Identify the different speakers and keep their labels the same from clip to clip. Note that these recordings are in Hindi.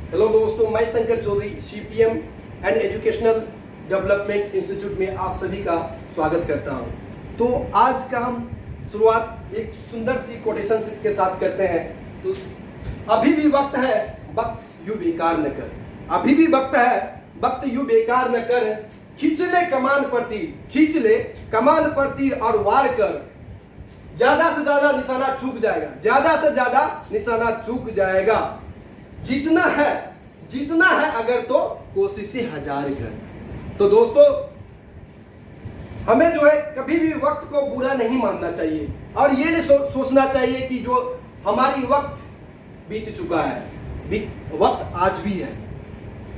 Speaker 1: हेलो दोस्तों, मैं Shankar Chaudhary CPM and educational development institute में आप सभी का स्वागत करता हूं। तो आज का हम शुरुआत एक सुंदर सी कोटेशन के साथ करते हैं। तो अभी भी वक्त है, वक्त यूं बेकार न कर। अभी भी वक्त है, वक्त यूं बेकार न कर। खींच ले कमान पर तीर, खींच ले कमान पर तीर और वार कर। ज्यादा से ज्यादा निशाना चूक जाएगा, ज्यादा से ज्यादा निशाना चूक जाएगा। जीतना है अगर तो कोशिशें हजार कर। तो दोस्तों, हमें जो है कभी भी वक्त को बुरा नहीं मानना चाहिए और ये नहीं सोचना चाहिए कि जो हमारी वक्त बीत चुका है, वक्त आज भी है।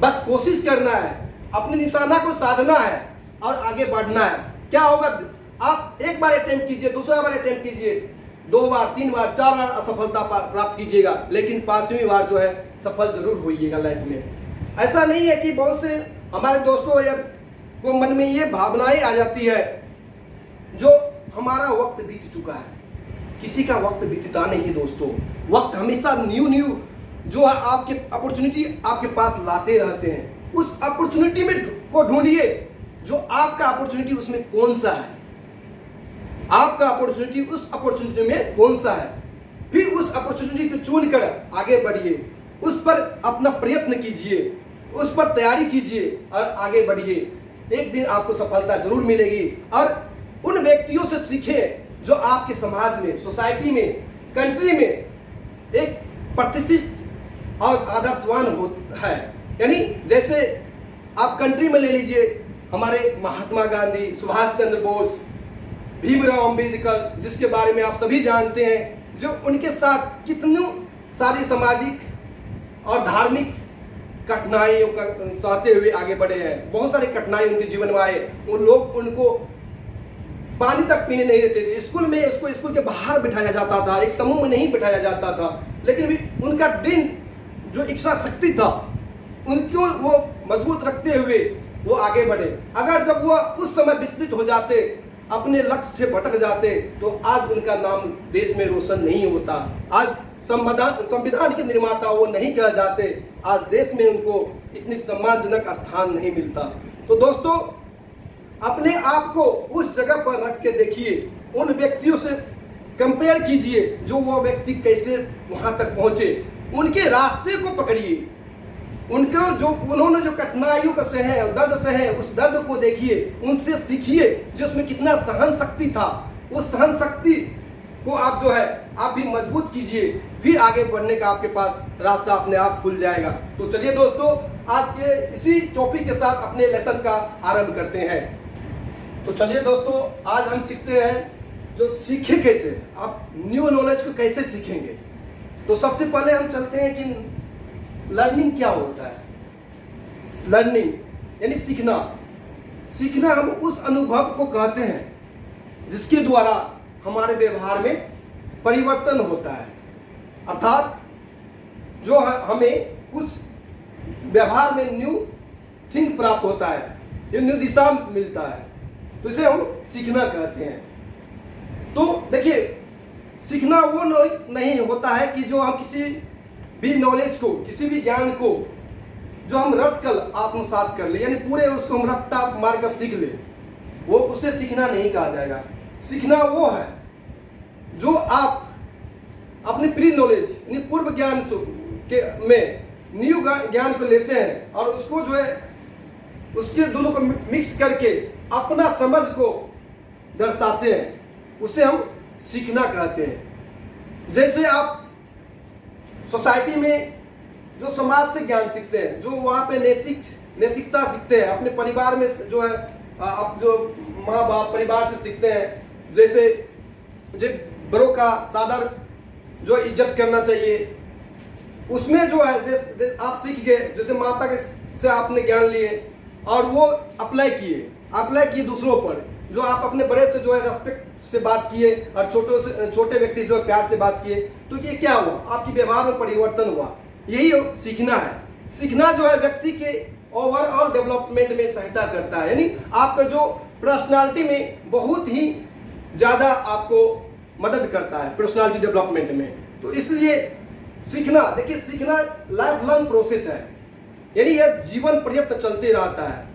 Speaker 1: बस कोशिश करना है, अपने निशाना को साधना है और आगे बढ़ना है। क्या होगा, आप एक बार अटेम्प्ट कीजिए, दूसरा बार अटेम्प्ट कीजिए, 2 बार 3 बार 4 बार असफलता प्राप्त कीजिएगा, लेकिन 5वीं बार जो है सफल जरूर होइएगा लाइफ में। ऐसा नहीं है कि बहुत से हमारे दोस्तों को मन में ये भावनाएं आ जाती है जो हमारा वक्त बीत चुका है। किसी का वक्त बीतता नहीं दोस्तों। वक्त हमेशा न्यू जो है आपके अपॉर्चुनिटी आपके पास लाते रहते हैं। उस अपॉर्चुनिटी में को ढूंढिए जो आपका अपॉर्चुनिटी उसमें कौन सा है, आपका अपॉर्चुनिटी उस अपॉर्चुनिटी में कौन सा है। फिर उस अपॉर्चुनिटी को चुनकर आगे बढ़िए, उस पर अपना प्रयत्न कीजिए, उस पर तैयारी कीजिए और आगे बढ़िए। एक दिन आपको सफलता जरूर मिलेगी। और उन व्यक्तियों से सीखें जो आपके समाज में, सोसाइटी में, कंट्री में एक प्रतिष्ठित और आदर्शवान है। यानी जैसे आप कंट्री में ले लीजिए, हमारे महात्मा गांधी, सुभाष चंद्र बोस, भीमराव अंबेडकर, जिसके बारे में आप सभी जानते हैं, जो उनके साथ कितनी सारी सामाजिक और धार्मिक कठिनाइयों का सहते हुए आगे बढ़े हैं। बहुत सारी कठिनाई उनके जीवन में आए। उन लोग उनको पानी तक पीने नहीं देते थे। स्कूल में उसको स्कूल के बाहर बिठाया जाता था, एक समूह में नहीं बिठाया जाता था, लेकिन भी उनका दृढ़ जो इच्छा शक्ति था उनको वो मजबूत रखते हुए वो आगे बढ़े। अगर जब वो उस समय विचलित हो जाते, अपने लक्ष्य से भटक जाते, तो आज उनका नाम देश में रोशन नहीं होता। आज संविधान के निर्माता वो नहीं कह जाते, आज देश में उनको इतनी सम्मानजनक स्थान नहीं मिलता। तो दोस्तों, अपने आप को उस जगह पर रख के देखिए, उन व्यक्तियों से कंपेयर कीजिए जो वो व्यक्ति कैसे वहां तक पहुंचे, उनके रास्ते को पकड़िए, उनको जो उन्होंने जो कठिनाइयों का सहे, दर्द सहे, उस दर्द को देखिए, उनसे सीखिए जो उसमें कितना सहन शक्ति था। उस सहन शक्ति को आप जो है आप भी मजबूत कीजिए, फिर आगे बढ़ने का आपके पास रास्ता अपने आप खुल जाएगा। तो चलिए दोस्तों, आज के इसी टॉपिक के साथ अपने लेसन का आरंभ करते हैं। तो चलिए दोस्तों, आज हम सीखते हैं जो सीखे कैसे, आप न्यू नॉलेज को कैसे सीखेंगे। तो सबसे पहले हम चलते हैं कि लर्निंग क्या होता है। लर्निंग यानी सीखना। सीखना हम उस अनुभव को कहते हैं जिसके द्वारा हमारे व्यवहार में परिवर्तन होता है। अर्थात जो हमें कुछ व्यवहार में न्यू थिंग प्राप्त होता है, ये न्यू दिशा मिलता है, तो इसे हम सीखना कहते हैं। तो देखिए, सीखना वो नहीं होता है कि जो हम किसी भी नॉलेज को, किसी भी ज्ञान को जो हम रट कर आत्मसात कर ले, यानी पूरे उसको हम रट्टा मार कर सीख ले, वो उसे सीखना नहीं कहा जाएगा। सीखना वो है जो आप अपने प्री नॉलेज यानी पूर्व ज्ञान में न्यू ज्ञान को लेते हैं और उसको जो है उसके दोनों को मिक्स करके अपना समझ को दर्शाते हैं, उसे हम सीखना कहते हैं। जैसे आप सोसाइटी में जो समाज से ज्ञान सीखते हैं, जो वहाँ पे नैतिकता सीखते हैं, अपने परिवार में जो है आप जो माँ बाप परिवार से सीखते हैं, जैसे बड़ों का सादर जो इज्जत करना चाहिए, उसमें जो है जैसे आप सीख गए, जैसे माता के से आपने ज्ञान लिए और वो अप्लाई किए दूसरों पर। जो आप अपने बड़े से जो है रेस्पेक्ट से बात किए और छोटे व्यक्ति जो है प्यार से बात किए, तो ये क्या हुआ, आपकी व्यवहार में परिवर्तन हुआ। यही सीखना है। सीखना जो है व्यक्ति के ओवरऑल डेवलपमेंट में सहायता करता है, यानी आपका जो पर्सनालिटी में बहुत ही ज़्यादा आपको मदद करता है पर्सनालिटी डेवलपमेंट में। तो इसलिए सीखना, देखिए सीखना लाइफ लॉन्ग प्रोसेस है, यानी यह जीवन पर्यंत चलते रहता है।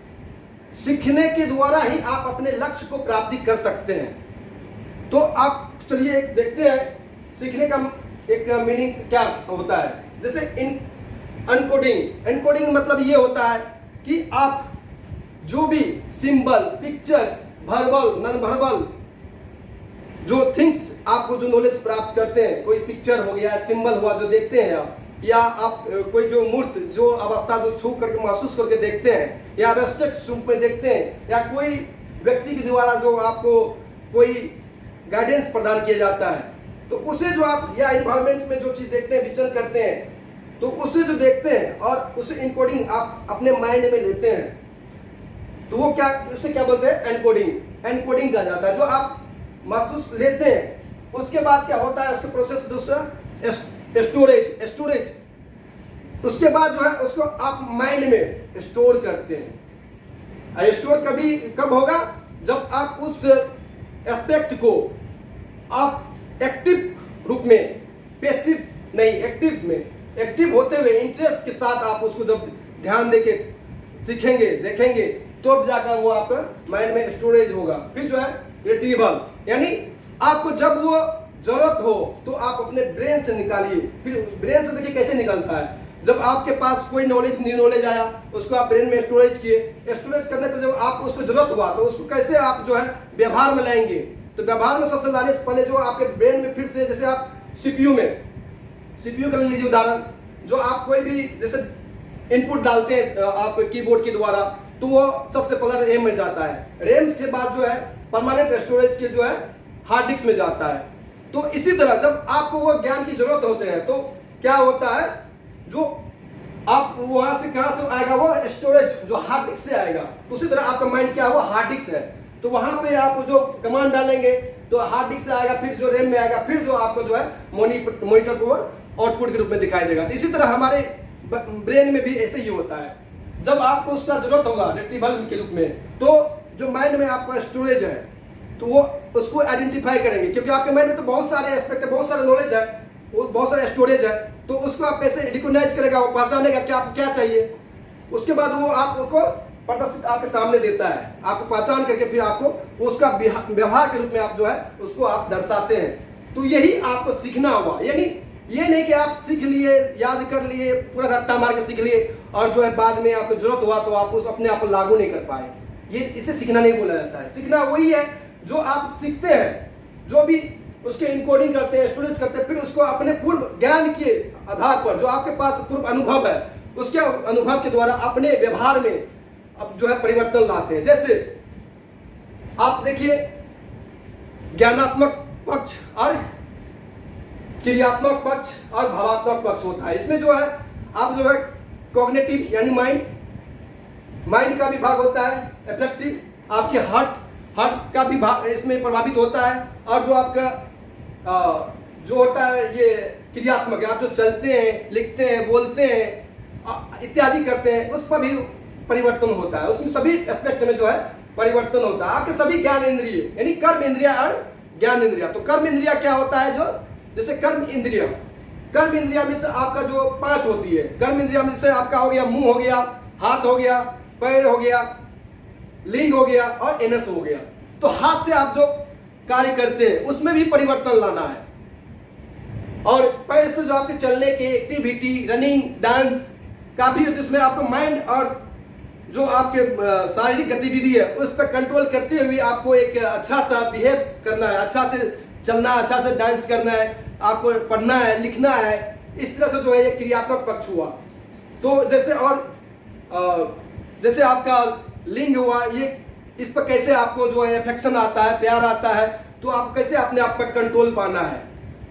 Speaker 1: सीखने के द्वारा ही आप अपने लक्ष्य को प्राप्ति कर सकते हैं। तो आप चलिए एक देखते हैं सीखने का एक मीनिंग क्या होता है। जैसे एनकोडिंग, एनकोडिंग मतलब ये होता है कि आप जो भी symbol, pictures, verbal, non verbal जो थिंग्स आपको जो नॉलेज प्राप्त करते हैं, कोई पिक्चर हो गया, सिंबल हुआ जो देखते हैं आप, या आप कोई जो मूर्त जो अवस्था जो छू करके महसूस करके देखते हैं, या एब्स्ट्रैक्ट रूप में देखते हैं, या कोई व्यक्ति के द्वारा जो आपको कोई गाइडेंस प्रदान किया जाता है, तो उसे जो आप या एनवायरनमेंट में जो चीज़ देखते हैं, विचरण करते हैं, तो उसे जो देखते हैं और उसे इनकोडिंग आप अपने माइंड में लेते हैं, तो वो क्या, उसे क्या बोलते हैं, एनकोडिंग, एनकोडिंग कहा जाता है। जो आप महसूस लेते हैं, उसके बाद क्या होता है, उसका प्रोसेस दूसरा स्टोरेज, स्टोरेज, उसके बाद जो है उसको आप माइंड में स्टोर करते हैं। स्टोर कभी कब होगा, जब आप उस एस्पेक्ट को आप एक्टिव रूप में, पैसिव नहीं एक्टिव में, एक्टिव होते हुए इंटरेस्ट के साथ आप उसको जब ध्यान देके सीखेंगे, देखेंगे, तो अब जाकर वो आपका माइंड में स्टोरेज होगा। फिर जो है रिट्रीवल, यानी आपको जब वो जरूरत हो तो आप अपने ब्रेन से निकालिए। फिर ब्रेन से देखिए कैसे निकलता है, जब आपके पास कोई नॉलेज, न्यू नॉलेज आया, उसको आप ब्रेन में स्टोरेज किए, स्टोरेज करने पर जब आपको उसको जरूरत हुआ तो उसको कैसे आप जो है व्यवहार में लाएंगे। तो व्यवहार में सबसे लाने से पहले जो आपके ब्रेन में फिर से, जैसे आप सीपीयू में, सीपीयू का ले लीजिए उदाहरण, जो आप कोई भी जैसे इनपुट डालते हैं आप कीबोर्ड के द्वारा, तो वो सबसे पहले रैम में जाता है, रैम के बाद जो है परमानेंट स्टोरेज के जो है हार्ड डिस्क में जाता है। तो इसी तरह जब आपको वो ज्ञान की जरूरत होते हैं तो क्या होता है, जो आप वहां से कहां से आएगा, वो स्टोरेज जो हार्ड डिस्क से आएगा। उसी तरह आपका माइंड क्या हुआ, हार्ड डिस्क है, तो वहां पे आप जो कमांड डालेंगे तो हार्ड डिस्क से आएगा, फिर जो रैम में आएगा, फिर जो आपको जो है मॉनिटर को आउटपुट के रूप में दिखाई देगा। तो इसी तरह हमारे ब्रेन में भी ऐसे ही होता है, जब आपको उसका जरूरत होगा रिट्रीवल के रूप में, तो जो माइंड में आपका स्टोरेज है तो वो उसको आइडेंटिफाई करेंगे, क्योंकि आपके माइंड में तो बहुत सारे एस्पेक्ट है, बहुत सारे नॉलेज है, बहुत सारे स्टोरेज है, तो उसको आप कैसे रिकॉग्नाइज करेगा, वो पहचानेगा कि आपको क्या चाहिए। उसके बाद वो आप उसको प्रदर्शित आपके सामने देता है, आपको पहचान करके फिर आपको उसका व्यवहार के रूप में आप जो है उसको आप दर्शाते हैं। तो यही आपको सीखना हुआ, यानी ये नहीं कि आप सीख लिए, याद कर लिए, पूरा रट्टा मार के सीख लिए और जो है बाद में आपको जरूरत हुआ तो आप उस अपने आप को लागू नहीं कर पाए। ये इसे सीखना नहीं बोला जाता है। सीखना वही है जो आप सीखते हैं, जो भी उसके इनकोडिंग करते हैं, स्टोरेज करते हैं, फिर उसको अपने पूर्व ज्ञान के आधार पर, जो आपके पास पूर्व अनुभव है, उसके अनुभव के द्वारा अपने व्यवहार में अब जो है परिवर्तन लाते हैं। जैसे आप देखिए ज्ञानात्मक पक्ष और क्रियात्मक पक्ष और भावात्मक पक्ष होता है। इसमें जो है आप जो है कॉग्निटिव यानी माइंड का भी भाग होता है, अफेक्टिव आपके हार्ट का भी भाग इसमें प्रभावित होता है, और जो आपका जो होता है ये क्रियात्मक, आप जो चलते हैं, लिखते हैं, बोलते हैं इत्यादि करते हैं, उस पर भी परिवर्तन होता है। उसमें सभी एस्पेक्ट में जो है परिवर्तन होता है। आपके सभी ज्ञान इंद्रिय यानी कर्म इंद्रिया और ज्ञान इंद्रिया। तो कर्म इंद्रिया क्या होता है, जो जैसे कर्म इंद्रिया में से आपका जो 5 होती है, कर्म इंद्रिया में से आपका हो गया मुंह हो गया, हाथ हो गया, पैर हो गया, लिंग हो गया और एनस हो गया। तो हाथ से आप जो कार्य करते हैं उसमें भी परिवर्तन लाना है, और पैर से जो आपके चलने के एक्टिविटी, रनिंग, डांस काफी, जिसमें आपका माइंड और जो आपके शारीरिक गतिविधि है उस पर कंट्रोल करते हुए आपको एक अच्छा सा बिहेव करना है, अच्छा से चलना है, अच्छा से डांस करना है, आपको पढ़ना है, लिखना है। इस तरह से जो है ये क्रियात्मक पक्ष हुआ। तो जैसे और जैसे आपका लिंग हुआ, ये इस पर कैसे आपको जो है अफेक्शन आता है, प्यार आता है, तो आप कैसे अपने आप पर कंट्रोल पाना है,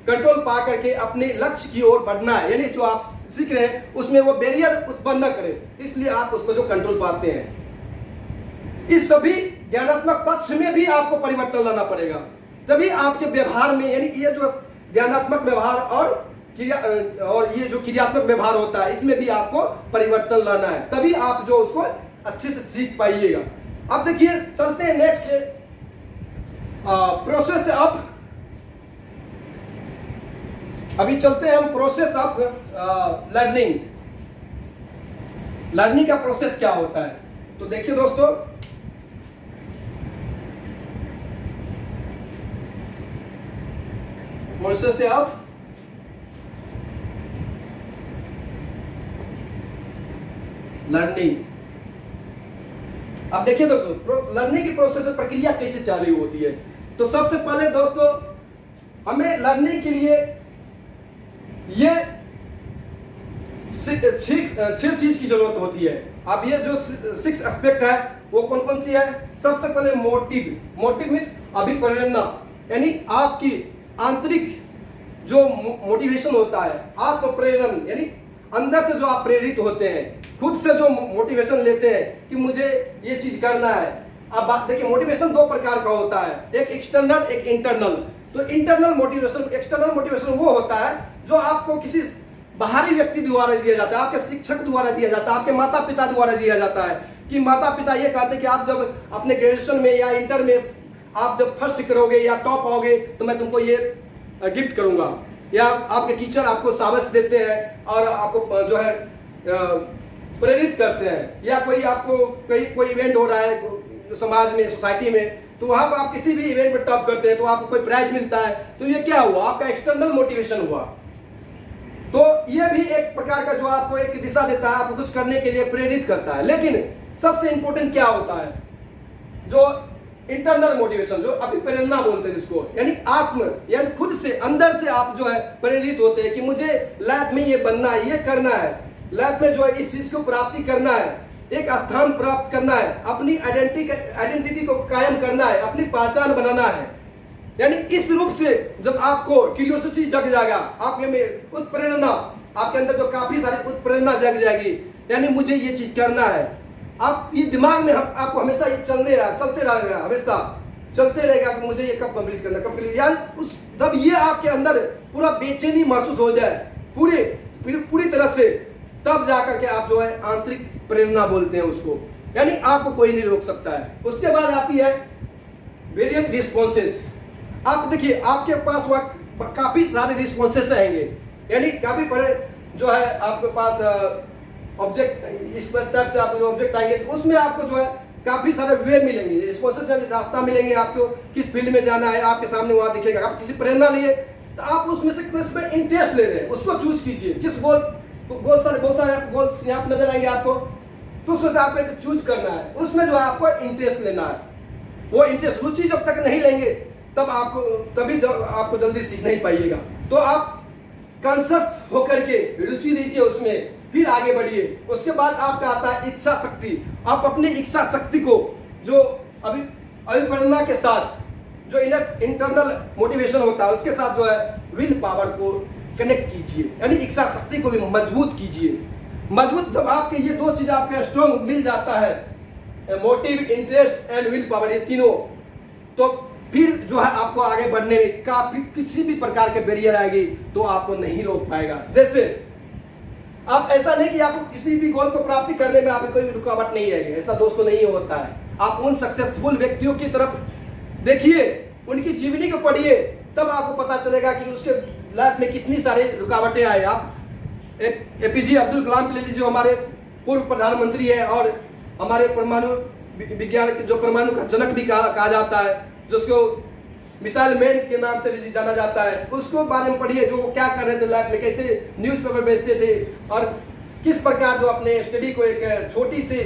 Speaker 1: कंट्रोल पा करके अपने लक्ष्य की ओर बढ़ना है, यानी जो आप सीख रहे हैं उसमें वो बैरियर उत्पन्न न करे, इसलिए आप उसको जो कंट्रोल पाते हैं। इस सभी ज्ञानात्मक पक्ष में भी आपको परिवर्तन लाना पड़ेगा, तभी आपके व्यवहार में, यानी ये जो ज्ञानात्मक व्यवहार और ये जो क्रियात्मक व्यवहार होता है इसमें भी आपको परिवर्तन लाना है, तभी आप जो उसको अच्छे से सीख पाइएगा। अब देखिए चलते हैं नेक्स्ट प्रोसेस ऑफ अभी चलते हैं हम प्रोसेस ऑफ लर्निंग। लर्निंग का प्रोसेस क्या होता है? तो देखिए दोस्तों, प्रोसेस ऑफ लर्निंग। अब देखिए दोस्तों, लर्निंग की प्रोसेस प्रक्रिया कैसे चालू होती है। तो सबसे पहले दोस्तों, हमें लर्निंग के लिए ये 6 चीज की जरूरत होती है। अब ये जो 6 एस्पेक्ट है वो कौन कौन सी है? सबसे पहले मोटिव। मोटिव मीन्स अभिप्रेरणा, यानी आपकी आंतरिक जो मोटिवेशन होता है, आत्म प्रेरण, यानी अंदर से जो आप प्रेरित होते हैं, खुद से जो मोटिवेशन लेते हैं कि मुझे ये चीज करना है। अब बात देखिए, मोटिवेशन 2 प्रकार का होता है, एक एक्सटर्नल, एक इंटरनल। तो इंटरनल मोटिवेशन, एक्सटर्नल मोटिवेशन वो होता है जो आपको किसी बाहरी व्यक्ति द्वारा दिया जाता है, आपके शिक्षक द्वारा दिया जाता है, आपके माता पिता द्वारा दिया जाता है। कि माता पिता ये कहते हैं कि आप जब अपने ग्रेजुएशन में या इंटर में आप जब फर्स्ट करोगे या टॉप आओगे तो मैं तुमको ये गिफ्ट करूंगा, या आपके टीचर आपको शाबाश देते हैं और आपको जो है प्रेरित करते हैं, या कोई आपको कोई इवेंट हो रहा है समाज में, सोसाइटी में, तो वहां पर आप किसी भी इवेंट में टॉप करते हैं तो आपको कोई प्राइज मिलता है। तो ये क्या हुआ? आपका एक्सटर्नल मोटिवेशन हुआ। तो ये भी एक प्रकार का जो आपको एक दिशा देता है, आपको कुछ करने के लिए प्रेरित करता है। लेकिन सबसे इंपॉर्टेंट क्या होता है? जो इंटरनल मोटिवेशन, जो अभिप्रेरणा बोलते हैं जिसको, यानी आत्म, यानी खुद से अंदर से आप जो है प्रेरित होते हैं कि मुझे लाइफ में ये बनना है, ये करना है, लाइफ में जो है इस चीज को प्राप्ति करना है, एक स्थान प्राप्त करना है, अपनी आइडेंटिटी को कायम करना है, अपनी पहचान बनाना है। यानी इस रूप से जब आपको क्यूरियोसिटी जग जाएगा, आपके में उत्प्रेरणा, आपके अंदर जो काफी सारी उत्प्रेरणा जग जाएगी, यानी मुझे ये चीज करना है, आप ये दिमाग में आपको हमेशा ये चलते रहेगा, हमेशा चलते रहेगा कि मुझे ये कब कंप्लीट करना, कब कंप्लीट। यानी उस जब ये आपके अंदर पूरा बेचैनी महसूस हो जाए पूरी तरह से, तब जाकर के आप जो है आंतरिक प्रेरणा बोलते हैं उसको, यानी आपको कोई नहीं रोक सकता है। उसके बाद आती है वेरिएंट रिस्पॉन्सेस। आप देखिए, आपके पास वह काफी सारे रिस्पॉन्सेस आएंगे, यानी काफी बड़े जो है आपके पास ऑब्जेक्ट, इस तरफ से आपको जो ऑब्जेक्ट आएंगे तो उसमें आपको जो है काफी सारे वे मिलेंगे, रिस्पॉन्सेस, रास्ता मिलेंगे, आपको किस फील्ड में जाना है आपके सामने वहां दिखेगा। आप किसी प्रेरणा लिए तो आप उसमें से किसमें इंटरेस्ट ले रहे हैं उसको चूज कीजिए। किस गोल, बहुत सारे गोल्स यहाँ नजर आएंगे आपको, तो उसमें से आपको एक चूज करना है, उसमें जो है आपको इंटरेस्ट लेना है। वो इंटरेस्ट, रुचि जब तक नहीं लेंगे तभी आपको जल्दी सीख नहीं पाइएगा। तो आप कॉन्शियस होकर के रुचि लीजिए उसमें, फिर आगे बढ़िए। उसके बाद आपका आता है इच्छा शक्ति। आप अपनी इच्छा शक्ति को जो अभिप्रेरणा के साथ, जो इंटरनल मोटिवेशन होता है उसके साथ जो है विल पावर को कनेक्ट कीजिए, यानी इच्छा शक्ति को भी मजबूत कीजिए। मजबूत जब आपके ये 2 चीज आपके स्ट्रॉन्ग मिल जाता है, motive, interest and will power, ये तीनों, तो फिर जो है आपको आगे बढ़ने में काफी किसी भी प्रकार के बैरियर आएगी तो आपको नहीं रोक पाएगा। जैसे आप ऐसा नहीं कि आपको किसी भी गोल को प्राप्ति करने में आपको कोई रुकावट नहीं आएगी, ऐसा दोस्तों नहीं होता है। आप उन सक्सेसफुल व्यक्तियों की तरफ देखिए, उनकी जीवनी को पढ़िए, तब आपको पता चलेगा कि उसके लाइफ में कितनी सारी रुकावटें आए। आप एपीजे अब्दुल कलाम के ले लीजिए, जो हमारे पूर्व प्रधानमंत्री है और हमारे परमाणु विज्ञान के जो परमाणु का जनक भी कहा जाता है, जिसको मिसाइल मैन के नाम से भी जाना जाता है, उसको बारे में पढ़िए, जो वो क्या कर रहे थे लाइफ में, कैसे न्यूज़पेपर बेचते थे और किस प्रकार जो अपने स्टडी को एक छोटी सी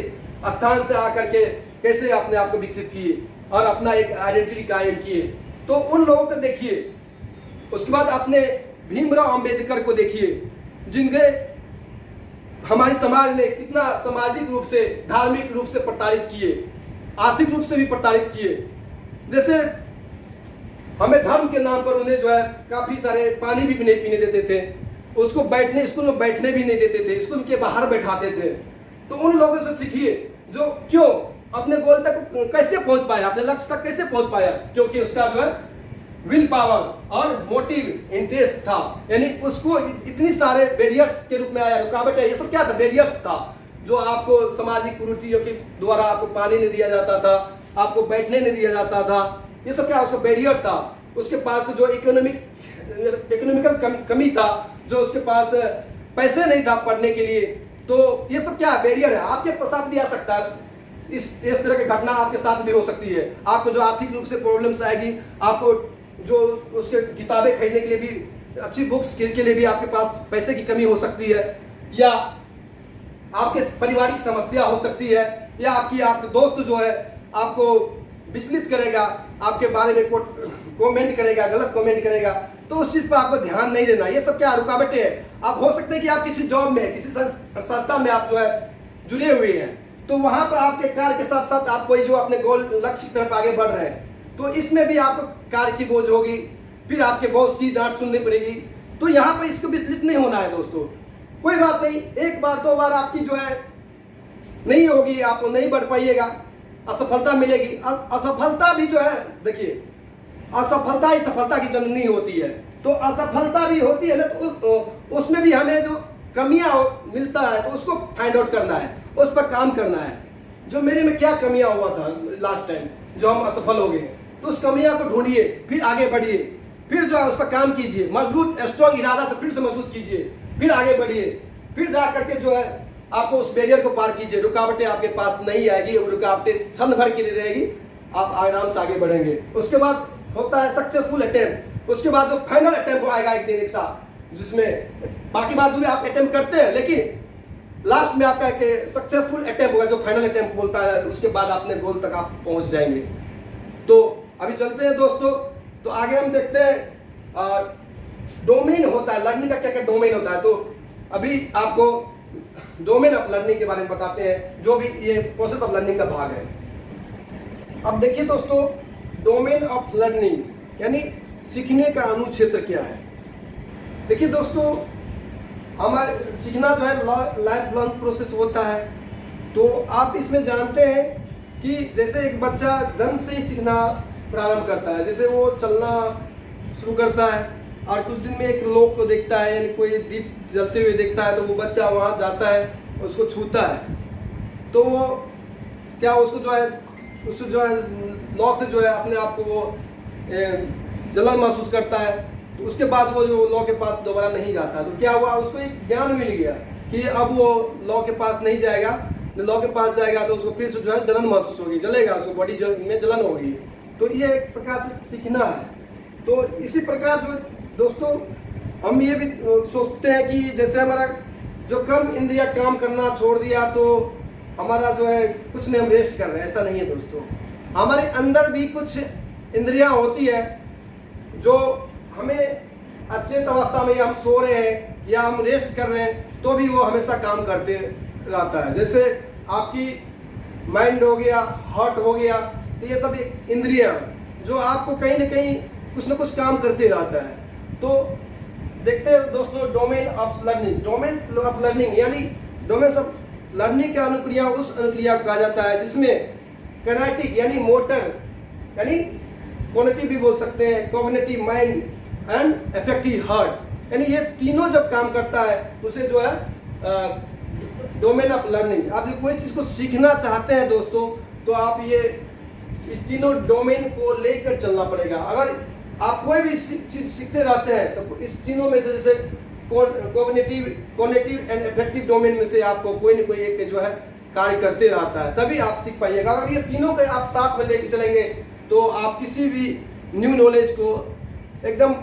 Speaker 1: स्थान से आकर के कैसे अपने आप को विकसित किए और अपना एक आइडेंटिटी कायम किए। तो उन लोगों को देखिए। उसके बाद अपने भीमराव अंबेडकर को देखिए, जिनके हमारे समाज ने कितना सामाजिक रूप से, धार्मिक रूप से प्रताड़ित किए, आर्थिक रूप से भी प्रताड़ित किए। जैसे हमें धर्म के नाम पर उन्हें जो है काफी सारे पानी भी नहीं पीने देते थे, उसको बैठने, स्कूल में बैठने भी नहीं देते थे, स्कूल के बाहर बैठाते थे। तो उन लोगों से सीखिए जो क्यों अपने गोल तक कैसे पहुंच पाया, अपने लक्ष्य तक कैसे पहुंच पाया, क्योंकि उसका जो है विल पावर और मोटिव, इंटरेस्ट था। यानी उसको इतनी सारे बैरियर्स के रूप में आया, रुकावट है, ये सब क्या था? बैरियर्स था, जो आपको सामाजिक कुरीतियों के द्वारा आपको पानी नहीं दिया जाता था, आपको बैठने नहीं दिया जाता था, ये सब क्या उसका बैरियर था। उसके पास जो इकोनॉमिक इकोनॉमिकल कमी था, जो उसके पास पैसे नहीं था पढ़ने के लिए, तो ये सब क्या बैरियर है, आपके साथ भी आ सकता है। इस तरह की घटना आपके साथ भी हो सकती है। आपको जो आर्थिक रूप से प्रॉब्लम्स आएगी, आपको जो उसके किताबें खरीदने के लिए भी, अच्छी बुक्स के लिए भी आपके पास पैसे की कमी हो सकती है, या आपके पारिवारिक समस्या हो सकती है, या आपके दोस्त जो है आपको विचलित करेगा, आपके बारे में कमेंट करेगा, गलत कमेंट करेगा, तो उस चीज पर आपको ध्यान नहीं देना। ये सब क्या रुकावटें हैं। आप हो सकते हैं कि आप किसी जॉब में, किसी संस्था में आप जो है जुड़े हुए हैं, तो वहां पर आपके कार्य के साथ साथ आप कोई जो अपने गोल लक्ष्य की तरफ आगे बढ़ रहे हैं, तो इसमें भी आपको कार्य की बोझ होगी, फिर आपके बॉस की डांट सुननी पड़ेगी। तो यहाँ पर इसको विचलित नहीं होना है दोस्तों। कोई बात नहीं, एक बार दो बार आपकी जो है नहीं होगी, आप नहीं बढ़ पाइएगा, असफलता मिलेगी। असफलता भी जो है, देखिए, असफलता ही सफलता की जननी होती है। तो असफलता भी होती है ना, तो उसमें भी हमें जो कमियां मिलता है, तो उसको फाइंड आउट करना है, उस पर काम करना है। जो मेरे में क्या कमियां हुआ था लास्ट टाइम, जो हम असफल हो गए, तो उस कमियां को ढूंढिए, फिर आगे बढ़िए, फिर जो है उस पर काम कीजिए, मजबूत स्ट्रॉन्ग इरादा से फिर से मजबूत कीजिए, फिर आगे बढ़िए, फिर जा करके जो है आपको उस बैरियर को पार कीजिए। रुकावटें आपके पास नहीं आएगी, वो रुकावटें क्षण भर के लिए रहेगी, आप आराम से आगे बढ़ेंगे। उसके बाद होता है सक्सेसफुल अटेम्प्ट। उसके बाद जो फाइनल अटेम्प्ट आएगा एक दिन एक साथ, जिसमें बाकी बात भी आप अटेम्प्ट करते हैं, लेकिन लास्ट में आपका सक्सेसफुल अटेम्प्ट होगा, जो फाइनल अटेम्प्ट बोलता है। उसके बाद अपने गोल तक आप पहुंच जाएंगे। तो अभी चलते हैं दोस्तों, तो आगे हम देखते हैं डोमेन होता है, लर्निंग का क्या क्या डोमेन होता है। तो अभी आपको डोमेन ऑफ लर्निंग के बारे में बताते हैं, जो भी ये प्रोसेस ऑफ लर्निंग का भाग है। अब देखिए दोस्तों, डोमेन ऑफ लर्निंग यानी सीखने का अनुक्षेत्र क्या है। देखिए दोस्तों, हमारे सीखना जो है लाइफ लॉन्ग प्रोसेस होता है। तो आप इसमें जानते हैं कि जैसे एक बच्चा जन्म से ही सीखना प्रारंभ करता है, जैसे वो चलना शुरू करता है और कुछ दिन में एक लोक को देखता है, यानी कोई दीप जलते हुए देखता है, तो वो बच्चा वहाँ जाता है, उसको छूता है, तो वो क्या उसको जो है लौ से जो है अपने आप को वो जलन महसूस करता है। तो उसके बाद वो जो लौ के पास दोबारा नहीं जाता, तो क्या हुआ, उसको एक ज्ञान मिल गया कि अब वो लौ के पास नहीं जाएगा। लौ के पास जाएगा तो उसको फिर से जो है जलन महसूस होगी, जलेगा, उसको बॉडी में जलन होगी। तो ये एक प्रकार से सीखना है। तो इसी प्रकार जो दोस्तों हम ये भी सोचते हैं कि जैसे हमारा जो कर्म इंद्रिया काम करना छोड़ दिया, तो हमारा जो है कुछ नहीं, हम रेस्ट कर रहे हैं, ऐसा नहीं है दोस्तों। हमारे अंदर भी कुछ इंद्रियां होती है जो हमें अचेत अवस्था में, या हम सो रहे हैं या हम रेस्ट कर रहे हैं, तो भी वो हमेशा काम करते रहता है। जैसे आपकी माइंड हो गया, हार्ट हो गया, तो ये सब एक इंद्रियां जो आपको कहीं ना कहीं कुछ ना कुछ काम करते रहता है। तो देखते हैं दोस्तों, domain of learning. Domain of learning यानी डोमेन ऑफ लर्निंग का अनुक्रिया उस अनुक्रिया को कहा जाता है जिसमें कैनेटिक यानी मोटर, यानी कॉग्निटिव भी बोल सकते हैं, cognitive mind and affective heart, यानी ये तीनों जब काम करता है उसे जो है डोमेन ऑफ लर्निंग। आप कोई चीज़ को सीखना चाहते हैं दोस्तों, तो आप ये तीनों डोमेन को लेकर चलना पड़ेगा। अगर आप कोई भी चीज सीखते रहते हैं, तो इस तीनों में से, जैसे कॉग्निटिव एंड अफेक्टिव डोमेन में से आपको कोई न कोई एक जो है कार्य करते रहता है, तभी आप सीख पाइएगा। अगर ये तीनों को आप साथ में लेके चलेंगे, तो आप किसी भी न्यू नॉलेज को एकदम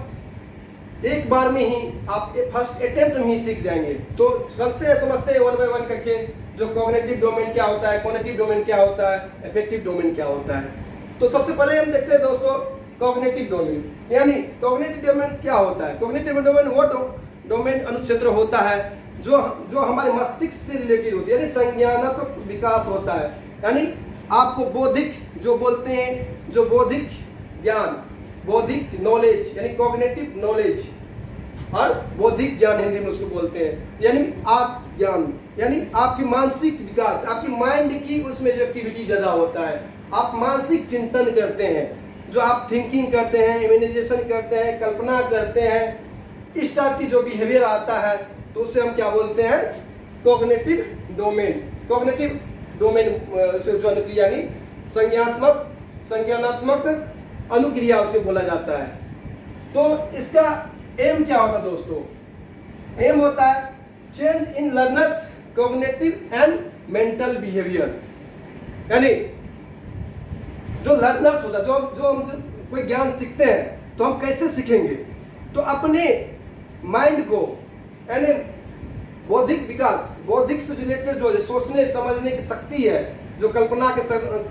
Speaker 1: एक बार में ही, आप फर्स्ट अटेम्प्ट में ही सीख जाएंगे। तो चलते हैं, समझते हैं वन बाय वन करके, जो कॉग्निटिव डोमेन क्या होता है, कॉग्निटिव डोमेन क्या होता है, अफेक्टिव डोमेन क्या होता है। तो सबसे पहले हम देखते हैं दोस्तों कॉग्निटिव डोमेन, यानी कॉग्निटिव डोमेन क्या होता है। कॉग्निटिव डोमेन वो डोमेन अनुक्षेत्र होता है जो हमारे मस्तिष्क से रिलेटेड होती है, यानी संज्ञानात्मक विकास होता है। यानी आपको बौद्धिक जो बोलते हैं, जो बौद्धिक ज्ञान, बौद्धिक नॉलेज यानी कॉग्निटिव नॉलेज, और बौद्धिक ज्ञान हिंदी में उसको बोलते हैं, यानी आप ज्ञान, यानी आपकी मानसिक विकास, आपकी माइंड की उसमें जो एक्टिविटी ज़्यादा होता है। आप मानसिक चिंतन करते हैं, जो आप थिंकिंग करते हैं, इमेजिनेशन करते हैं, कल्पना करते हैं, इस टाइप की जो बिहेवियर आता है, तो उसे हम क्या बोलते हैं, कॉग्निटिव डोमेन। कॉग्निटिव डोमेन से जो अनुक्रिया, यानी संज्ञानात्मक अनुक्रिया उसे बोला जाता है। तो इसका एम क्या होता है दोस्तों? एम होता है change in learners cognitive and mental behaviour. यानी जो लर्नर्स होता है, जो हम कोई ज्ञान सीखते हैं तो हम कैसे सीखेंगे? तो अपने माइंड को, यानी बौद्धिक विकास, बौद्धिक से रिलेटेड जो सोचने समझने की शक्ति है, जो कल्पना के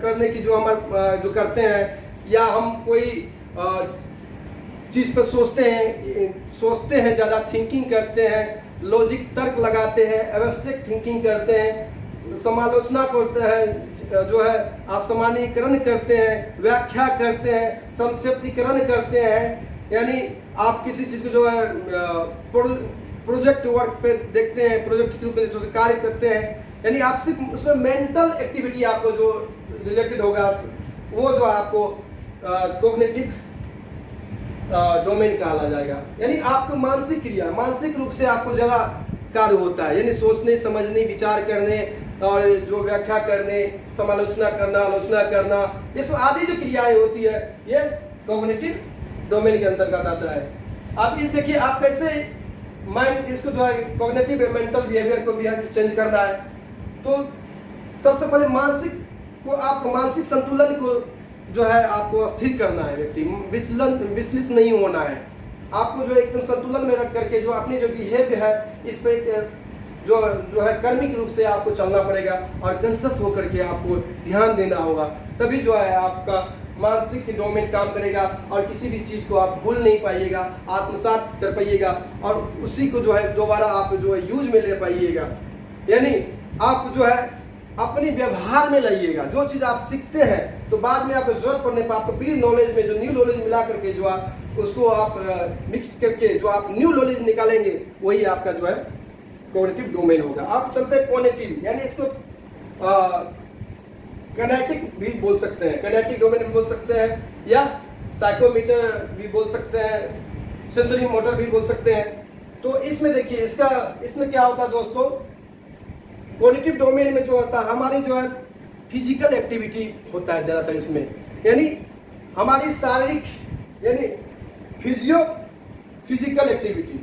Speaker 1: करने की जो हम जो करते हैं, या हम कोई चीज़ पर सोचते हैं ज़्यादा, थिंकिंग करते हैं, लॉजिक तर्क लगाते हैं, एब्स्ट्रैक्ट थिंकिंग करते हैं, समालोचना करते हैं, जो है आप सामान्यीकरण करते हैं, व्याख्या करते हैं, संक्षिप्तीकरण करते हैं। यानी आप किसी चीज़ को जो है प्रोजेक्ट वर्क पे देखते हैं, प्रोजेक्ट के रूप में जो कार्य करते हैं, यानी आप सिर्फ उसमें मेंटल एक्टिविटी आपको जो रिलेटेड होगा वो जो आपको कॉग्निटिव डोमेन कहा जाएगा। यानी आपको मानसिक क्रिया, मानसिक रूप से आपको ज़्यादा कार्य होता है, यानी सोचने समझने विचार करने और जो व्याख्या करने, समालोचना करना, आलोचना करना, ये सब आदि जो क्रियाएं होती है ये कॉग्निटिव डोमेन के अंतर्गत आता है। आप ये देखिए आप कैसे माइंड इसको जो है कॉग्निटिव मेंटल बिहेवियर को भी चेंज करना है। तो सबसे पहले मानसिक को, आपको मानसिक संतुलन को जो है आपको स्थिर करना है, व्यक्ति विचलित नहीं होना है। आपको जो एकदम संतुलन में रख करके जो अपनी जो बिहेवियर है इस पर जो है कर्मिक रूप से आपको चलना पड़ेगा और कॉन्शियस होकर के आपको ध्यान देना होगा, तभी जो है आपका मानसिक डोमेन काम करेगा और किसी भी चीज़ को आप भूल नहीं पाइएगा, आत्मसात कर पाइएगा और उसी को जो है दोबारा आप जो है यूज में ले पाइएगा। यानी आप जो है अपनी व्यवहार में लाइएगा। जो चीज़ आप सीखते हैं तो बाद में आपको जरूरत पड़ने पर आपको प्री नॉलेज में जो न्यू नॉलेज मिला करके जो आप उसको आप मिक्स करके जो आप न्यू नॉलेज निकालेंगे वही आपका जो है कॉग्निटिव डोमेन होगा। आप चलते हैं कॉग्निटिव, यानी इसको कैनेटिक भी बोल सकते हैं, कैनेटिक डोमेन भी बोल सकते हैं, या साइकोमीटर भी बोल सकते हैं, सेंसरी मोटर भी बोल सकते हैं। तो इसमें देखिए इसमें क्या होता है दोस्तों, कॉग्निटिव डोमेन में जो होता है हमारी जो है फिजिकल एक्टिविटी होता है ज़्यादातर इसमें, यानी हमारी शारीरिक यानी फिजिकल एक्टिविटी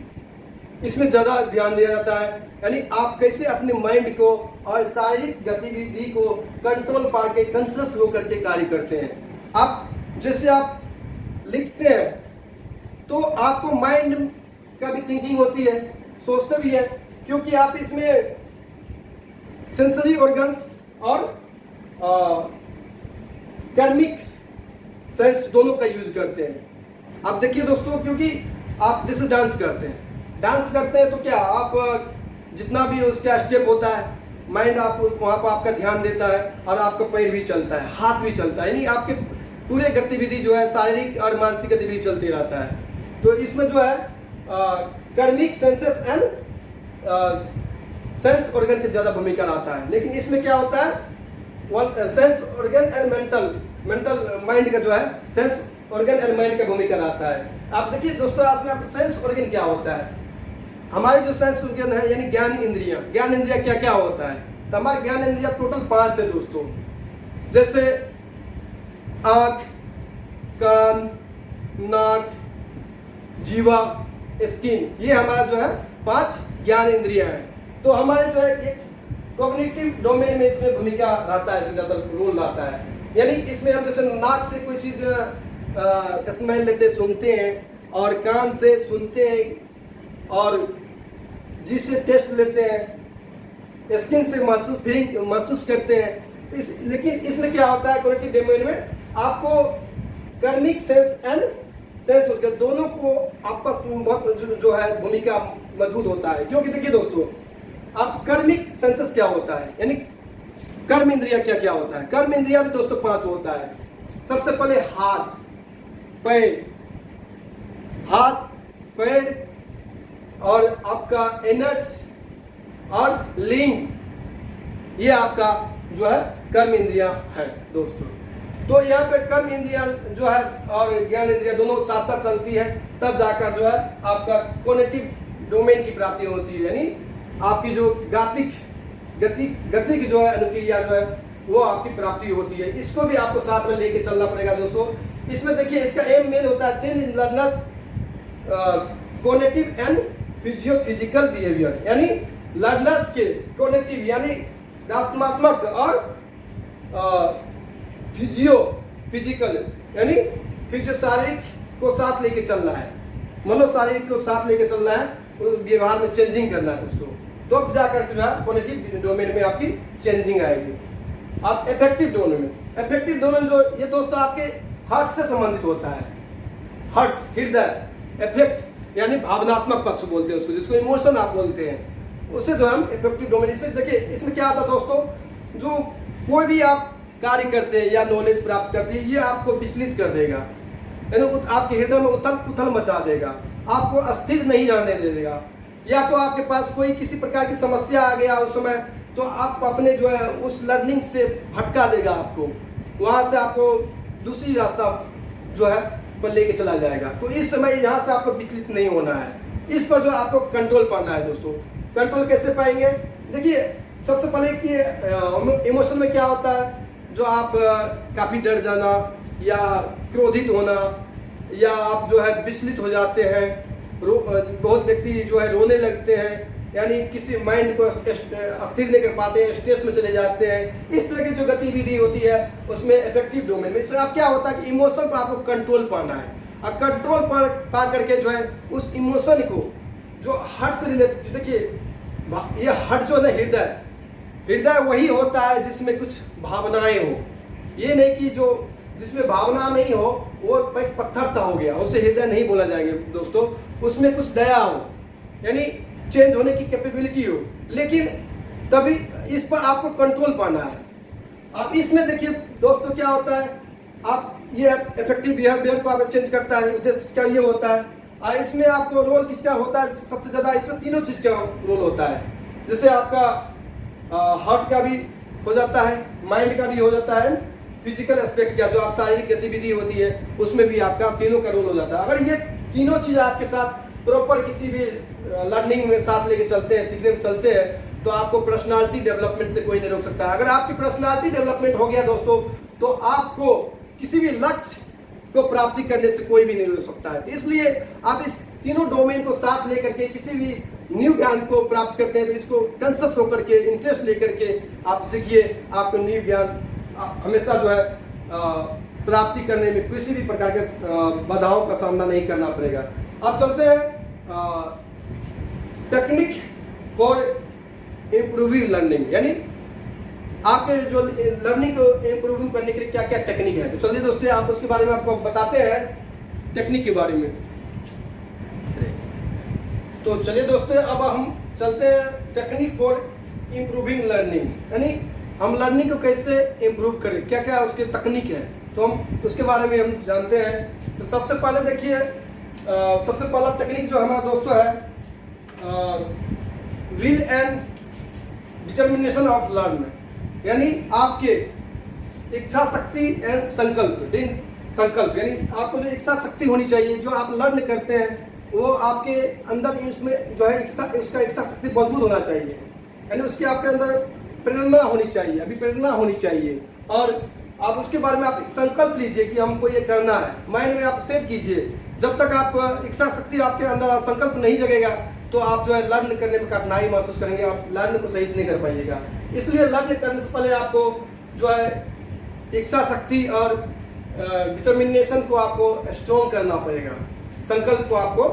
Speaker 1: इसमें ज़्यादा ध्यान दिया जाता है। यानी आप कैसे अपने माइंड को और शारीरिक गतिविधि को कंट्रोल पा के कॉन्शियस होकर के कार्य करते हैं। आप जैसे आप लिखते हैं तो आपको माइंड का भी थिंकिंग होती है, सोचते भी है, क्योंकि आप इसमें सेंसरी ऑर्गन्स और कर्मिक सेंस दोनों का यूज करते हैं। आप देखिए दोस्तों, क्योंकि आप जैसे डांस करते हैं तो क्या आप जितना भी उसका स्टेप होता है माइंड आप वहाँ पर आपका ध्यान देता है और आपका पैर भी चलता है, हाथ भी चलता है, यानी आपके पूरे गतिविधि जो है शारीरिक और मानसिक गतिविधि चलती रहता है। तो इसमें जो है कर्मिक सेंसेस एंड सेंस ऑर्गन की ज़्यादा भूमिका रहता है। लेकिन इसमें क्या होता है, sense organ and mental mind का जो है सेंस ऑर्गन एंड माइंड का भूमिका रहता है। आप देखिए दोस्तों, आज में आपका सेंस ऑर्गन क्या होता है, हमारे जो सेंस ऑर्गन है यानी ज्ञान इंद्रियां क्या क्या होता है। तो हमारे ज्ञान इंद्रियां टोटल 5 है दोस्तों, जैसे आँख, कान, नाक, जीवा, स्किन, ये हमारा जो है 5 ज्ञान इंद्रियां हैं। तो हमारे जो है एक कॉग्निटिव डोमेन में इसमें भूमिका रहता है, ज़्यादा रोल रहता है। यानी इसमें हम जैसे नाक से कोई चीज़ स्मेल लेते सुनते हैं, और कान से सुनते हैं, और जिस से टेस्ट लेते हैं, स्किन से महसूस करते हैं। लेकिन इसमें क्या होता है कॉग्निटिव डोमेन में, आपको कर्मिक सेंस एंड सेंस ऑर्गन दोनों को आपस में बहुत जो है भूमिका मजबूत होता है। क्योंकि देखिए दोस्तों, आप कर्मिक सेंसेस क्या होता है, यानी कर्म इंद्रिया क्या क्या होता है। कर्म इंद्रिया भी दोस्तों 5 होता है। सबसे पहले हाथ पैर और आपका एनस और लिंग, ये आपका जो है कर्म इंद्रिया है दोस्तों। तो यहाँ पे कर्म इंद्रिया जो है और ज्ञान इंद्रिया दोनों साथ साथ चलती है, तब जाकर जो है आपका कॉग्निटिव डोमेन की प्राप्ति होती है। यानी आपकी जो गति की जो है अनुक्रिया जो है वो आपकी प्राप्ति होती है। इसको भी आपको साथ में लेके चलना पड़ेगा दोस्तों। इसमें देखिए इसका एम मेन होता है change in learners cognitive and physical behaviour, यानी लर्नर्स के कॉग्निटिव यानी ज्ञानात्मक और फिजिकल यानी फिजियो शारीरिक को साथ लेके चल रहा है, मनोशारीरिक को साथ लेके चल रहा है, उस व्यवहार में चेंजिंग करना है दोस्तों। तो अब जाकर के जो है कॉग्निटिव डोमेन में आपकी चेंजिंग आएगी। अब इफेक्टिव डोमेन, इफेक्टिव डोमेन जो ये दोस्तों आपके हार्ट से संबंधित होता है। हार्ट, हृदय, इफेक्ट यानी भावनात्मक पक्ष बोलते हैं उसको, जिसको इमोशन आप बोलते हैं, उससे जो हम इफेक्टिव डोमेन। इसमें देखिए, इसमें क्या आता है दोस्तों, जो कोई भी आप कार्य करते हैं या नॉलेज प्राप्त करते हैं, ये आपको विचलित कर देगा, यानी आपके हृदय में उथल पुथल मचा देगा, आपको अस्थिर नहीं रहने दे देगा। या तो आपके पास कोई किसी प्रकार की समस्या आ गया उस समय, तो आप अपने जो है उस लर्निंग से भटका देगा, आपको वहाँ से आपको दूसरी रास्ता जो है पर लेके चला जाएगा। तो इस समय यहाँ से आपको विचलित नहीं होना है, इस पर जो आपको कंट्रोल पाना है दोस्तों। कंट्रोल कैसे पाएंगे? देखिए, सबसे पहले कि इमोशन में क्या होता है, जो आप काफ़ी डर जाना या क्रोधित होना, या आप जो है विचलित हो जाते हैं, बहुत व्यक्ति जो है रोने लगते हैं, यानी किसी माइंड को अस्थिर नहीं कर पाते हैं, स्ट्रेस में चले जाते हैं। इस तरह की जो गतिविधि होती है उसमें इफेक्टिव डोमेन में इसमें आप क्या होता है कि इमोशन पर आपको कंट्रोल पाना है, और कंट्रोल पर पा करके जो है उस इमोशन को जो हार्ट से रिलेटेड, देखिए ये हार्ट जो है हृदय वही होता है जिसमें कुछ भावनाएं हो, ये नहीं कि जो जिसमें भावना नहीं हो वो एक पत्थर सा हो गया, उसे हृदय नहीं बोला जाएंगे दोस्तों। उसमें कुछ दया हो, यानी चेंज होने की कैपेबिलिटी हो, लेकिन तभी इस पर आपको कंट्रोल पाना है। अब इसमें देखिए दोस्तों क्या होता है, आप ये इफेक्टिव बिहेवियर को अगर चेंज करता है, उद्देश्य क्या ये होता है, और इसमें आपको रोल किसका होता है सबसे ज़्यादा, इसमें तीनों चीज़ का रोल होता है। जैसे आपका हार्ट का भी हो जाता है, माइंड का भी हो जाता है, फिजिकल एस्पेक्ट का जो आप शारीरिक गतिविधि होती है उसमें भी आपका तीनों का रोल हो जाता है। अगर ये तीनों चीज़ आपके साथ प्रॉपर किसी भी लर्निंग में साथ लेके चलते हैं, सीखने में चलते हैं, तो आपको पर्सनालिटी डेवलपमेंट से कोई नहीं रोक सकता है। अगर आपकी पर्सनालिटी डेवलपमेंट हो गया दोस्तों, तो आपको किसी भी लक्ष्य को प्राप्ति करने से कोई भी नहीं रोक सकता है। इसलिए आप इस तीनों डोमेन को साथ लेकर के किसी भी न्यू ज्ञान को प्राप्त करते हैं, तो इसको कंसस होकर के, इंटरेस्ट लेकर के आप सीखिए। आपको न्यू ज्ञान हमेशा जो है प्राप्ति करने में किसी भी प्रकार के बाधाओं का सामना नहीं करना पड़ेगा। अब चलते हैं टेक्निक फॉर इम्प्रूविंग लर्निंग, यानी आपके जो लर्निंग को इम्प्रूव करने के लिए क्या क्या टेक्निक है। तो चलिए दोस्तों, आप उसके बारे में आपको बताते हैं, टेक्निक के बारे में। तो चलिए दोस्तों, अब हम चलते हैं टेक्निक फॉर इम्प्रूविंग लर्निंग, यानी हम लर्निंग को कैसे इम्प्रूव करें, क्या क्या उसके तकनीक है, तो हम उसके बारे में हम जानते हैं। तो सबसे पहले देखिए, सबसे पहला टेक्निक जो हमारा दोस्तों है will and determination of learn, यानी आपके इच्छा शक्ति एंड संकल्प, यानी आपको जो इच्छा शक्ति होनी चाहिए, जो आप लर्न करते हैं वो आपके अंदर इसमें जो है उसका इच्छा शक्ति मजबूत होना चाहिए, यानी उसके आपके अंदर प्रेरणा होनी चाहिए, अभिप्रेरणा होनी चाहिए। और आप उसके बारे में आप संकल्प लीजिए कि हमको ये करना है, माइंड में आप सेट कीजिए। जब तक आप इच्छा शक्ति आपके अंदर संकल्प नहीं जगेगा, तो आप जो है लर्न करने में कठिनाई महसूस करेंगे, आप लर्न को सही से नहीं कर पाइएगा। इसलिए लर्न करने से पहले आपको जो है इच्छा शक्ति और डिटर्मिनेशन को आपको स्ट्रॉन्ग करना पड़ेगा, संकल्प को आपको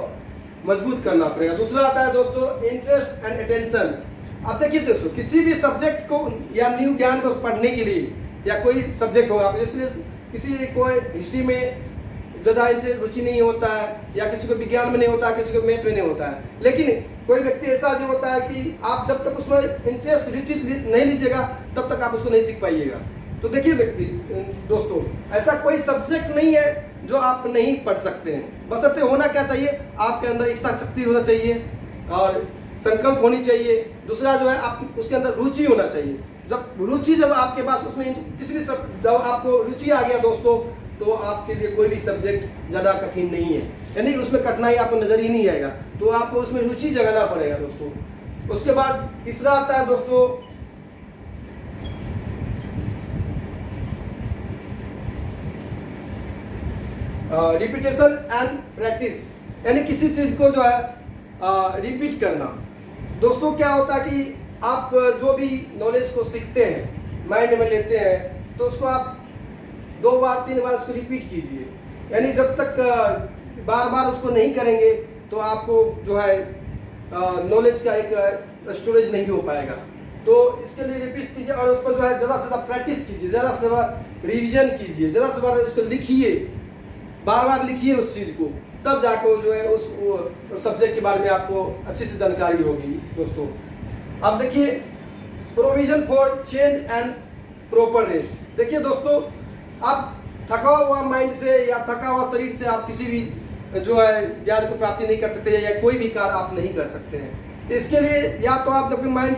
Speaker 1: मजबूत करना पड़ेगा। दूसरा आता है दोस्तों इंटरेस्ट एंड अटेंशन। अब देखिए दोस्तों, किसी भी सब्जेक्ट को या न्यू ज्ञान को पढ़ने के लिए, या कोई सब्जेक्ट होगा, जैसे किसी को हिस्ट्री में ज़्यादा रुचि नहीं होता है, या किसी को विज्ञान में नहीं होता, किसी को मैथ में नहीं होता है, लेकिन कोई व्यक्ति ऐसा जो होता है कि आप जब तक उसमें इंटरेस्ट रुचि नहीं लीजिएगा तब तक आप उसको नहीं सीख पाइएगा। तो देखिए व्यक्ति दोस्तों, ऐसा कोई सब्जेक्ट नहीं है जो आप नहीं पढ़ सकते हैं, बशर्ते होना क्या चाहिए, आपके अंदर इच्छा शक्ति होना चाहिए और संकल्प होनी चाहिए। दूसरा जो है आप उसके अंदर रुचि होना चाहिए। जब आपके पास उसमें किसी भी जब आपको रुचि आ गया दोस्तों, तो आपके लिए कोई भी सब्जेक्ट ज़्यादा कठिन नहीं है, यानी उसमें कठिनाई आपको नजर ही नहीं आएगा, तो आपको उसमें रुचि जगाना पड़ेगा दोस्तों। उसके बाद तीसरा आता है दोस्तों रिपीटेशन एंड प्रैक्टिस, यानी किसी चीज़ को जो है रिपीट करना। दोस्तों क्या होता है कि आप जो भी नॉलेज को सीखते हैं, माइंड में लेते हैं, तो उसको आप 2 बार 3 बार उसको रिपीट कीजिए। यानी जब तक बार बार उसको नहीं करेंगे तो आपको जो है नॉलेज का एक स्टोरेज नहीं हो पाएगा। तो इसके लिए रिपीट कीजिए और उस पर जो है ज़्यादा से ज़्यादा प्रैक्टिस कीजिए, ज़्यादा से ज़्यादा रिवीजन कीजिए, ज़्यादा से ज़्यादा उसको लिखिए, बार बार लिखिए उस चीज़ को, तब जाकर जो है उस सब्जेक्ट के बारे में आपको अच्छी से जानकारी होगी। दोस्तों अब देखिए provision for change and proper rest. देखिए दोस्तों, आप थका हुआ माइंड से या थका हुआ शरीर से आप किसी भी जो है ज्ञान को प्राप्ति नहीं कर सकते या कोई भी कार्य आप नहीं कर सकते हैं। इसके लिए या तो आप जब माइंड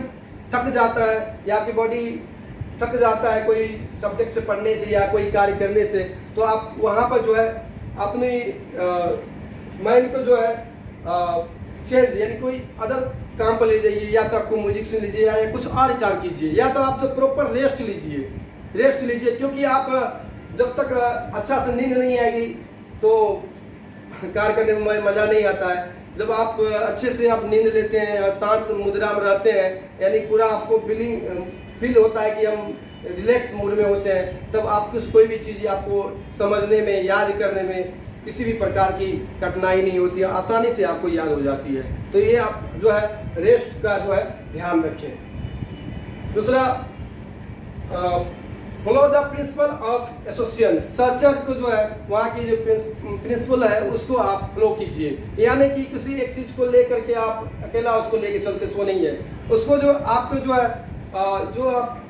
Speaker 1: थक जाता है या आपकी बॉडी थक जाता है कोई सब्जेक्ट से पढ़ने से या कोई कार्य करने से, तो आप वहाँ पर जो है अपनी माइंड को जो है चेंज यानी कोई अदर काम पर ले जाइए, या तो आपको म्यूजिक से लीजिए या कुछ और कार्य कीजिए, या तो आप जो प्रॉपर रेस्ट लीजिए, क्योंकि आप जब तक अच्छा से नींद नहीं आएगी तो कार्य करने में मज़ा नहीं आता है। जब आप अच्छे से आप नींद लेते हैं और शांत मुद्रा में रहते हैं, यानी पूरा आपको फील होता है कि हम रिलैक्स मूड में होते हैं, तब आप कोई भी चीज़ आपको समझने में, याद करने में किसी भी प्रकार की कठिनाई नहीं होती है, आसानी से आपको याद हो जाती है। तो ये आप जो है रेस्ट का जो है ध्यान रखें। दूसरा, follow the principle of association. सहचर को जो है वहाँ की जो प्रिंसिपल है उसको आप फॉलो कीजिए, यानी कि किसी एक चीज़ को लेकर के आप अकेला उसको लेके चलते सो नहीं है, उसको जो आपको जो है जो आप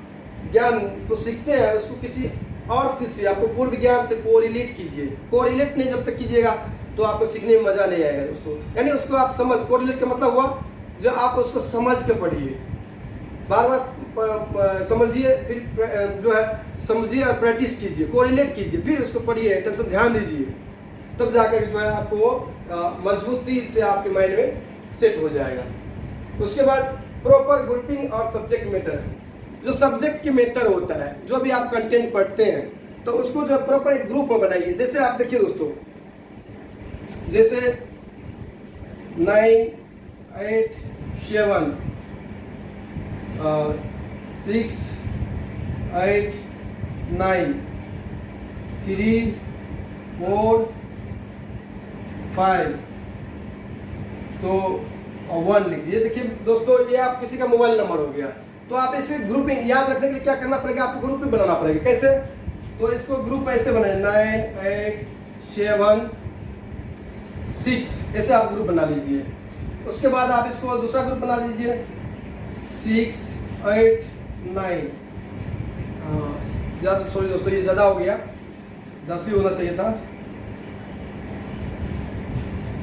Speaker 1: ज्ञान को सीखते हैं उसको किसी और चीज़ से, आपको पूर्व ज्ञान से कोरिलेट कीजिए। कोरिलेट नहीं जब तक कीजिएगा तो आपको सीखने में मज़ा नहीं आएगा दोस्तों। यानी उसको आप कोरिलेट का मतलब हुआ जो आप उसको समझ के पढ़िए, बार बार समझिए, फिर जो है समझिए और प्रैक्टिस कीजिए, कोरिलेट कीजिए, फिर उसको पढ़िए, टेंशन ध्यान दीजिए, तब जाकर जो है आपको वो मजबूती से आपके माइंड में सेट हो जाएगा। उसके बाद प्रॉपर ग्रुपिंग और सब्जेक्ट मैटर। जो सब्जेक्ट के मैटर होता है, जो भी आप कंटेंट पढ़ते हैं, तो उसको जो प्रॉपर एक ग्रुप में बनाइए। जैसे आप देखिए दोस्तों, जैसे 9, 8, 7, 6, 8, 9, 3, 4, 5 तो 1 लिखिए। देखिए दोस्तों, ये आप किसी का मोबाइल नंबर हो गया, तो आप इसे ग्रुपिंग याद रखने के लिए क्या करना पड़ेगा, आपको ग्रुप में बनाना पड़ेगा। कैसे? तो इसको ग्रुप ऐसे बनाए 9, 8, 7, 6 ऐसे आप ग्रुप बना लीजिए। उसके बाद आप इसको दूसरा ग्रुप बना लीजिए 6, 8, 9। सॉरी दोस्तों, ये ज़्यादा हो गया, 10 ही होना चाहिए था।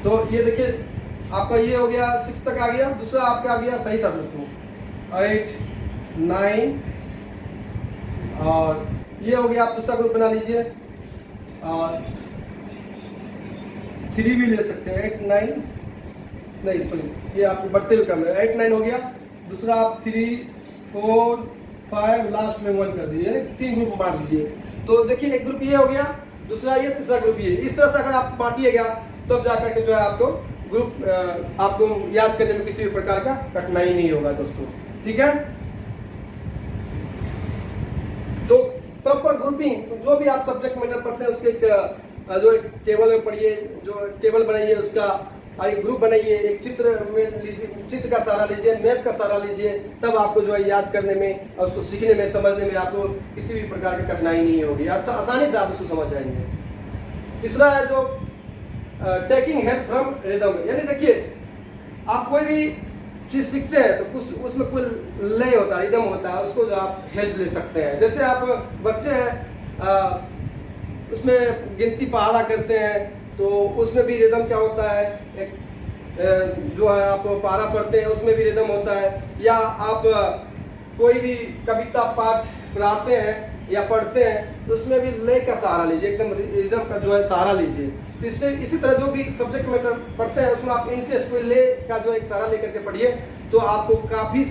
Speaker 1: तो ये देखिए आपका ये हो गया 6 तक आ गया, दूसरा आपका आ गया, सही था दोस्तों 8, 9 और ये हो गया। आप दूसरा ग्रुप बना लीजिए और 3 भी ले सकते हैं, 8, 9 नहीं सॉरी, ये आपको बढ़ते हुए करना है। 8, 9 हो गया, दूसरा आप 3, 4, 5 लास्ट में 1 कर दीजिए, 3 ग्रुप बांट दीजिए। तो देखिए एक ग्रुप ये हो गया, दूसरा ये, तीसरा ग्रुप ये। इस तरह से अगर आप बांटिएगा तब जाकर के जो है आपको ग्रुप आपको याद करने में किसी भी प्रकार का कठिनाई नहीं होगा दोस्तों, ठीक है। तो प्रॉपर ग्रुपिंग, जो भी आप सब्जेक्ट मैटर पढ़ते हैं उसके जो एक टेबल में पढ़िए, जो टेबल बनाइए उसका, और एक ग्रुप बनाइए, एक चित्र में लीजिए, चित्र का सहारा लीजिए, मैप का सहारा लीजिए, तब आपको जो है याद करने में और उसको सीखने में, समझने में आपको किसी भी प्रकार की कठिनाई नहीं होगी, अच्छा आसानी से आप उसको समझ जाएंगे। तीसरा है जो टेकिंग हेल्प फ्रॉम रिदम। यानी देखिए आप कोई भी चीज़ सीखते हैं तो कुछ उसमें कोई लय होता है, रिदम होता है, उसको जो आप हेल्प ले सकते हैं। जैसे आप बच्चे हैं, उसमें गिनती पहाड़ा करते हैं, तो उसमें भी रिदम क्या होता है, एक जो है आप पारा पढ़ते हैं उसमें भी रिदम होता है, या आप कोई भी कविता पाठ पढ़ाते हैं या पढ़ते हैं तो उसमें भी लय का सहारा लीजिए, एकदम रिदम का जो है सहारा लीजिए। तो इससे इसी तरह जो भी सब्जेक्ट मैटर पढ़ते हैं उसमें आप इंटरेस्ट कोई लय का जो एक सहारा लेकर के पढ़िए, तो आपको काफ़ी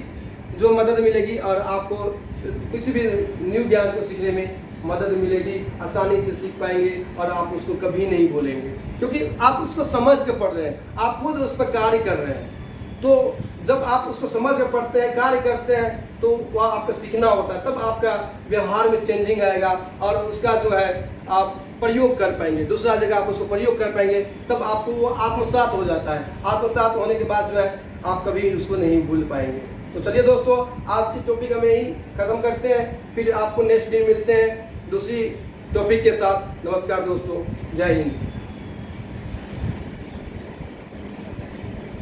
Speaker 1: जो मदद मिलेगी और आपको किसी भी न्यू ज्ञान को सीखने में मदद मिलेगी, आसानी से सीख पाएंगे और आप उसको कभी नहीं भूलेंगे, क्योंकि आप उसको समझ के पढ़ रहे हैं, आप खुद उस पर कार्य कर रहे हैं। तो जब आप उसको समझ के पढ़ते हैं, कार्य करते हैं, तो वह आपका सीखना होता है, तब आपका व्यवहार में चेंजिंग आएगा और उसका जो है आप प्रयोग कर पाएंगे, दूसरा जगह आप उसको प्रयोग कर पाएंगे, तब आपको वो आत्मसात हो जाता है। आत्मसात होने के बाद जो है आप कभी उसको नहीं भूल पाएंगे। तो चलिए दोस्तों, आज की टॉपिक हम यही खत्म करते हैं, फिर आपको नेक्स्ट दिन मिलते हैं दूसरी टॉपिक के साथ। नमस्कार दोस्तों, जय हिंद।